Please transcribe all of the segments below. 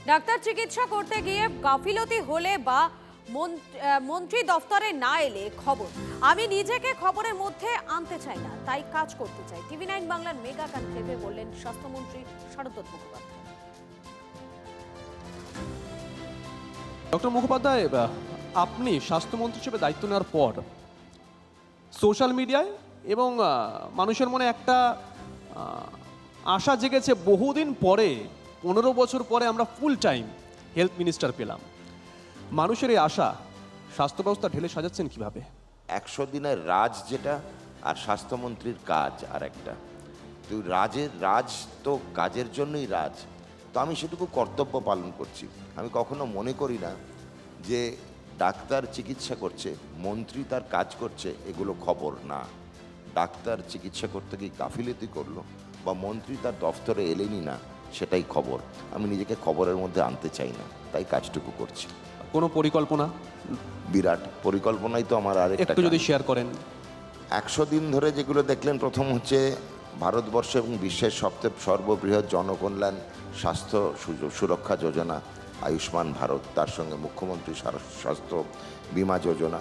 Doctor চিকিৎসা করতে গিয়ে গাফিলতি হলে বা মন্ত্রী দফতরে না এলে খবর আমি নিজেকে খবরের মধ্যে আনতে চাই না, তাই কাজ করতে চাই। TV9 বাংলার মেগা কনক্লেভে বললেন স্বাস্থ্যমন্ত্রী শারদত্ত মুখোপাধ্যায়। ডক্টর মুখোপাধ্যায়, আপনি স্বাস্থ্যমন্ত্রী হিসেবে দায়িত্ব নেওয়ার পর সোশ্যাল মিডিয়ায় এবং মানুষের মনে একটা আশা জেগেছে, বহুদিন পরে 15 বছর পরে আমরা ফুল টাইম হেলথ মিনিস্টার পেলাম। মানুষের এই আশা স্বাস্থ্য ব্যবস্থা ঢেলে সাজাচ্ছেন কিভাবে? 100 দিনের রাজ যেটা, আর স্বাস্থ্যমন্ত্রীর কাজ আর একটা। তো রাজ তো কাজের জন্যই রাজ, তো আমি সেটুকু কর্তব্য পালন করছি। আমি কখনো মনে করি না যে ডাক্তার চিকিৎসা করছে, মন্ত্রী তার কাজ করছে, এগুলো খবর না। ডাক্তার চিকিৎসা করতে গিয়ে গাফিলতি করলো বা মন্ত্রী তার দফতরে এলেনই না, সেটাই খবর। আমি নিজেকে খবরের মধ্যে আনতে চাই না, তাই কাজটুকু করছি। কোনো পরিকল্পনা? বিরাট পরিকল্পনাই তো আমার। একটু যদি শেয়ার করেন। 100 দিন ধরে যেগুলো দেখলেন, প্রথম হচ্ছে ভারতবর্ষ এবং বিশ্বের সর্ববৃহৎ জনকল্যাণ স্বাস্থ্য সুরক্ষা যোজনা আয়ুষ্মান ভারত, তার সঙ্গে মুখ্যমন্ত্রী স্বাস্থ্য বিমা যোজনা,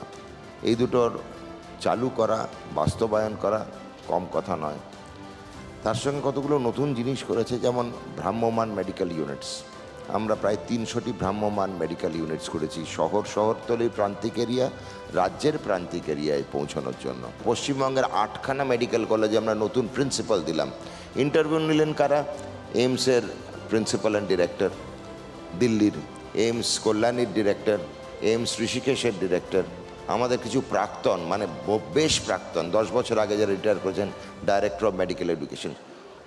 এই দুটোর চালু করা, বাস্তবায়ন করা কম কথা নয়। তার সঙ্গে কতগুলো নতুন জিনিস করেছে, যেমন ভ্রাম্যমাণ মেডিকেল ইউনিটস। আমরা প্রায় 300টি ভ্রাম্যমাণ মেডিকেল ইউনিটস করেছি, শহরতলির প্রান্তিক এরিয়া, রাজ্যের প্রান্তিক এরিয়ায় পৌঁছানোর জন্য। পশ্চিমবঙ্গের 8খানা মেডিকেল কলেজে আমরা নতুন প্রিন্সিপাল দিলাম। ইন্টারভিউ নিলেন কারা? এইমসের প্রিন্সিপাল অ্যান্ড ডিরেক্টর, দিল্লির এইমস কল্যাণীর ডিরেক্টর, এইমস ঋষিকেশের ডিরেক্টর, আমাদের কিছু প্রাক্তন, মানে বেশ প্রাক্তন, 10 বছর আগে যারা রিটায়ার করেছেন, ডাইরেক্টর অফ মেডিকেল এডুকেশন।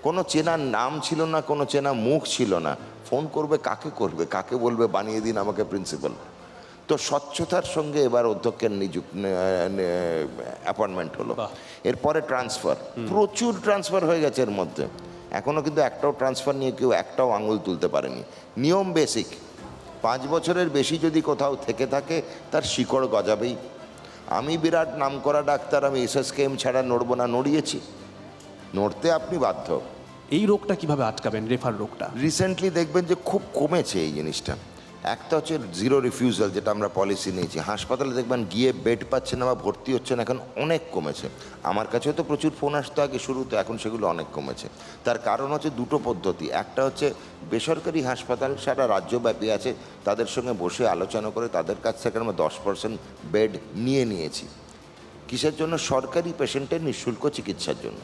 কোনো চেনা নাম ছিল না, কোনো চেনা মুখ ছিল না। ফোন করবে কাকে বলবে বানিয়ে দিন আমাকে প্রিন্সিপাল। তো স্বচ্ছতার সঙ্গে এবার অধ্যক্ষের অ্যাপয়েন্টমেন্ট হলো। এরপরে ট্রান্সফার, প্রচুর ট্রান্সফার হয়ে গেছে এর মধ্যে। এখনও কিন্তু একটাও ট্রান্সফার নিয়ে কেউ একটাও আঙুল তুলতে পারেনি। নিয়ম বেসিক, 5 বছরের বেশি যদি কোথাও থেকে থাকে তার শিকড় গজাবেই। আমি বিরাট নামকরা ডাক্তার, আমি SSKM ছাড়া নড়বো না, নড়িয়েছি, নড়তে আপনি বাধ্য। এই রোগটা কিভাবে আটকাবেন, রেফার রোগটা? রিসেন্টলি দেখবেন যে খুব কমেছে এই জিনিসটা। একটা হচ্ছে জিরো রিফিউজাল, যেটা আমরা পলিসি নিয়েছি। হাসপাতালে দেখবেন গিয়ে বেড পাচ্ছেন না বা ভর্তি হচ্ছেন, এখন অনেক কমেছে। আমার কাছেও তো প্রচুর ফোন আসতো আগে শুরুতে, এখন সেগুলো অনেক কমেছে। তার কারণ হচ্ছে দুটো পদ্ধতি। একটা হচ্ছে বেসরকারি হাসপাতাল সারা রাজ্যব্যাপী আছে, তাদের সঙ্গে বসে আলোচনা করে তাদের কাছ থেকে আমরা 10% বেড নিয়েছি। কিসের জন্য? সরকারি পেশেন্টের নিঃশুল্ক চিকিৎসার জন্য।